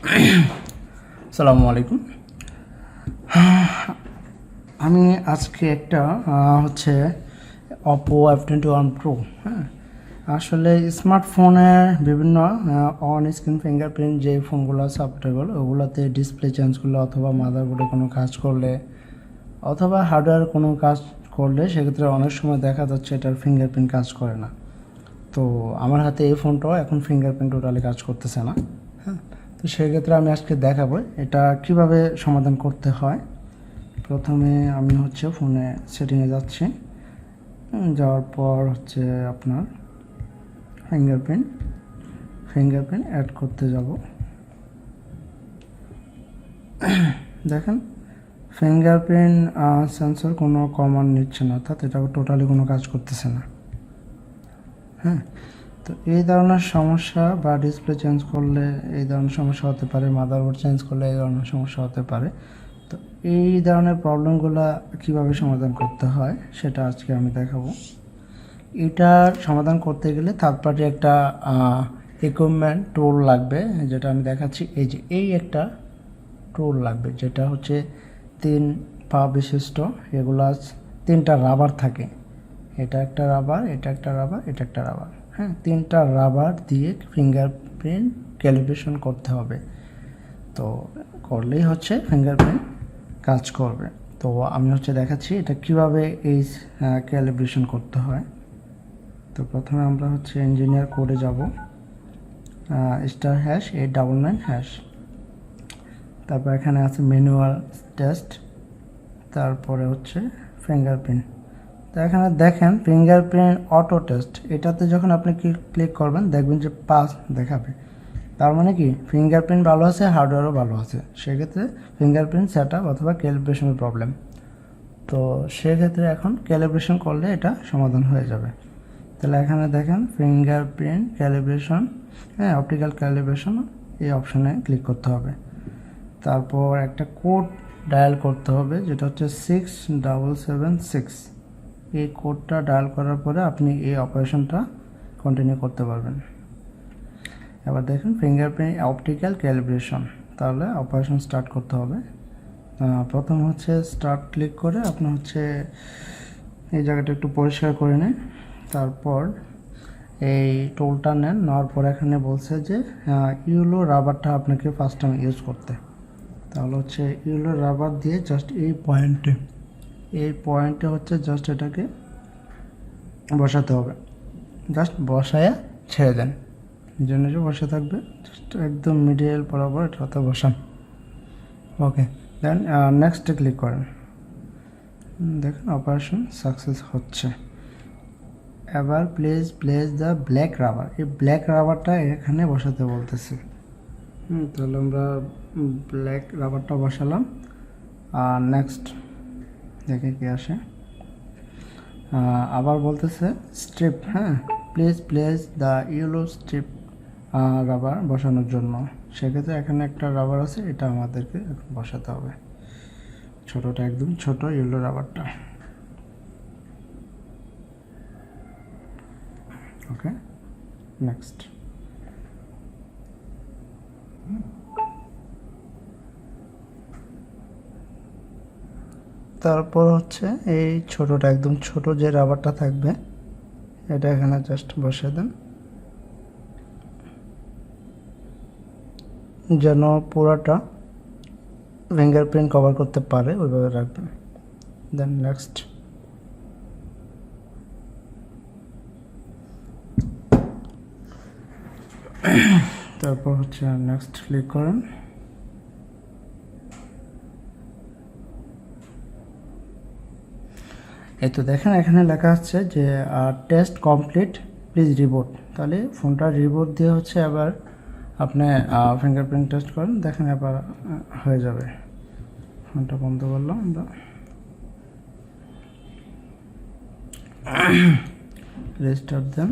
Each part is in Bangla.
আসসালামু আলাইকুম। আমি আজকে একটা হচ্ছে অপো F21 প্রো, হ্যাঁ, আসলে স্মার্টফোনের বিভিন্ন অন স্ক্রিন ফিঙ্গারপ্রিন্ট যে ফোনগুলো সাপোর্টেবল ওগুলোতে ডিসপ্লে চেঞ্জ করলে অথবা মাদারবোর্ডে কোনো কাজ করলে অথবা হার্ডওয়্যার কোনো কাজ করলে সেক্ষেত্রে অনেক সময় দেখা যাচ্ছে এটার ফিঙ্গারপ্রিন্ট কাজ করে না। তো আমার হাতে এই ফোনটাও এখন ফিঙ্গারপ্রিন্ট টোটালি কাজ করতেছে না, হ্যাঁ। তো সেক্ষেত্রে আমি আজকে দেখাবো এটা কিভাবে সমাধান করতে হয়। প্রথমে আমি হচ্ছে ফোনে সেটিংয়ে যাচ্ছি, যাওয়ার পর হচ্ছে আপনার ফিঙ্গারপ্রিন্ট অ্যাড করতে যাব। দেখেন ফিঙ্গারপ্রিন্ট সেন্সর কোনো কমান্ড নিচ্ছে না, অর্থাৎ এটা টোটালি কোনো কাজ করতেছে না, হ্যাঁ। তো এই ধরনের সমস্যা বা ডিসপ্লে চেঞ্জ করলে এই ধরনের সমস্যা হতে পারে, মাদারবোর্ড চেঞ্জ করলে এই ধরনের সমস্যা হতে পারে। তো এই ধরনের প্রবলেমগুলো কিভাবে সমাধান করতে হয় সেটা আজকে আমি দেখাবো। এটার সমাধান করতে গেলে থার্ড পার্টি একটা ইকুইপমেন্ট টুল লাগবে, যেটা আমি দেখাচ্ছি। এই একটা টুল লাগবে, যেটা হচ্ছে 3 পা বিশিষ্ট। এগুলা 3টা রাবার থাকে, এটা একটা রাবার, এটা একটা রাবার, এটা একটা রাবার, হ্যাঁ। 3টা রাবার দিয়ে ফিঙ্গারপ্রিন্ট ক্যালিব্রেশন করতে হবে। তো করলেই হচ্ছে ফিঙ্গারপ্রিন্ট কাজ করবে। তো আমি হচ্ছে দেখাচ্ছি এটা কিভাবে এই ক্যালিব্রেশন করতে হয়। তো প্রথমে আমরা হচ্ছে ইঞ্জিনিয়ার কোডে যাব, *#899#। তারপর এখানে আছে ম্যানুয়াল টেস্ট, তারপরে হচ্ছে ফিঙ্গারপ্রিন্ট। তো এখানে দেখেন ফিঙ্গারপ্রিন্ট অটো টেস্ট, এটাতে যখন আপনি ক্লিক করবেন দেখবেন যে পাস দেখাবে। তার মানে কি ফিঙ্গারপ্রিন্ট ভালো আছে, হার্ডওয়্যারও ভালো আছে। সেক্ষেত্রে ফিঙ্গারপ্রিন্ট সেট আপ অথবা ক্যালিব্রেশনের প্রবলেম। তো সেক্ষেত্রে এখন ক্যালিব্রেশন করলে এটা সমাধান হয়ে যাবে। তাহলে এখানে দেখেন ফিঙ্গারপ্রিন্ট ক্যালিব্রেশন, হ্যাঁ, অপটিক্যাল ক্যালিব্রেশন, এই অপশনে ক্লিক করতে হবে। তারপর একটা কোড ডায়াল করতে হবে, যেটা হচ্ছে 6776। এই কোডটা ডায়াল করার পরে আপনি এই অপারেশনটা কন্টিনিউ করতে পারবেন। এবার দেখুন ফিঙ্গারপ্রিন্ট অপটিক্যাল ক্যালিব্রেশন, তাহলে অপারেশন স্টার্ট করতে হবে। প্রথম হচ্ছে স্টার্ট ক্লিক করে আপনি হচ্ছে এই জায়গাটা একটু পরিষ্কার করে নিন। তারপর এই টোলটা নেওয়ার পর এখানে বলছে যে ইউলো রাবারটা আপনাকে ফার্স্ট টাইম ইউজ করতে। তাহলে হচ্ছে ইউলো রাবার দিয়ে জাস্ট এই পয়েন্টে হচ্ছে জাস্ট এটাকে বসাতে হবে। জাস্ট বসায়া ছেড়ে দেন, নিজে নিজে বসে থাকবে। জাস্ট একদম মিডিল বরাবর এটাতে বসান। ওকে, দেন নেক্সটে ক্লিক করেন। দেখেন অপারেশন সাকসেস হচ্ছে। এবার প্লেস দ্য ব্ল্যাক রাবার, এই ব্ল্যাক রাবারটা এখানে বসাতে বলতেছে। তাহলে আমরা ব্ল্যাক রাবারটা বসালাম। আর নেক্সট দেখে কি আসে। আবার বলতেছে স্ট্রিপ, হ্যাঁ, place the yellow strip rubber বসানোর জন্য। সেক্ষেত্রে এখানে একটা রাবার আছে, এটা আমাদেরকে বসাতে হবে। ছোটোটা, একদম ছোট ইয়েলো রাবারটা। ওকে, নেক্সট। তারপর হচ্ছে এই ছোটোটা, একদম ছোট যে রাবারটা থাকবে এটা এখানে জাস্ট বসিয়ে দেন, যেন পুরাটা ফিঙ্গারপ্রিন্ট কভার করতে পারে, ওইভাবে রাখবেন। Then next. তারপর হচ্ছে নেক্সট ক্লিক করেন। এই তো দেখেন এখানে লেখা আছে যে টেস্ট কমপ্লিট, প্লিজ রিবোট। তাহলে ফোনটা রিবোট দিয়ে হচ্ছে আবার আপনি ফিঙ্গারপ্রিন্ট টেস্ট করেন, দেখেন এবার হয়ে যাবে। ফোনটা বন্ধ করলাম আমরা, রেস্টার্ট দেন।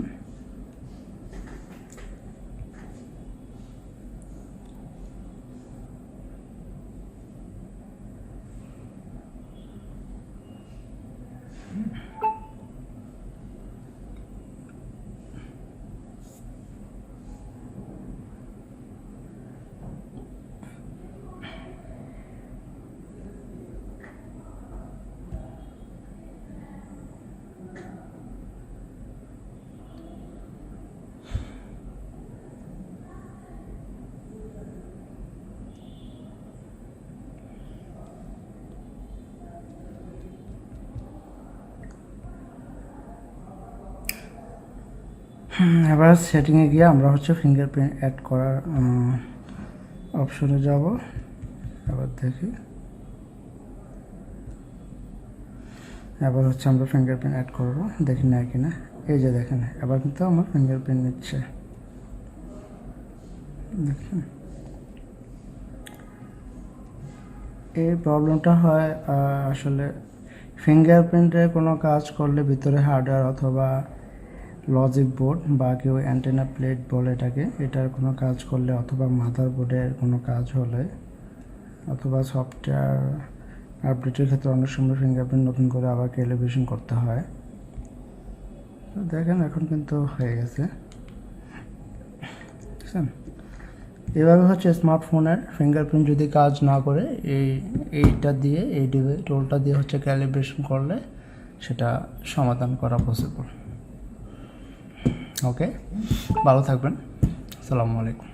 এবার সেটিংয়ে গিয়ে আমরা হচ্ছে ফিঙ্গারপ্রিন্ট অ্যাড করার অপশনে যাব। এবার দেখি, এবার হচ্ছে আমরা ফিঙ্গারপ্রিন্ট অ্যাড করবো, দেখি না কিনা। এই যে দেখেন, এবার কিন্তু আমার ফিঙ্গারপ্রিন্ট নিচ্ছে, দেখেন। এই প্রবলেমটা হয় আসলে ফিঙ্গারপ্রিন্টের কোনো কাজ করলে ভিতরে হার্ডওয়্যার অথবা লজিক বোর্ড বা কেউ অ্যান্টেনা প্লেট বলে এটাকে, এটার কোনো কাজ করলে অথবা মাদারবোর্ডের কোনো কাজ হলে অথবা সফটওয়্যার আপডেটের ক্ষেত্রে অনেক সময় ফিঙ্গারপ্রিন্ট নতুন করে আবার ক্যালিব্রেশন করতে হয়। তো দেখেন এখন কিন্তু হয়ে গেছে, বুঝছেন। এভাবে হচ্ছে স্মার্টফোনের ফিঙ্গারপ্রিন্ট যদি কাজ না করে এইটা দিয়ে, এই টোলটা দিয়ে হচ্ছে ক্যালিব্রেশন করলে সেটা সমাধান করা পসিবল। ওকে, ভালো থাকবেন, আসসালামু আলাইকুম।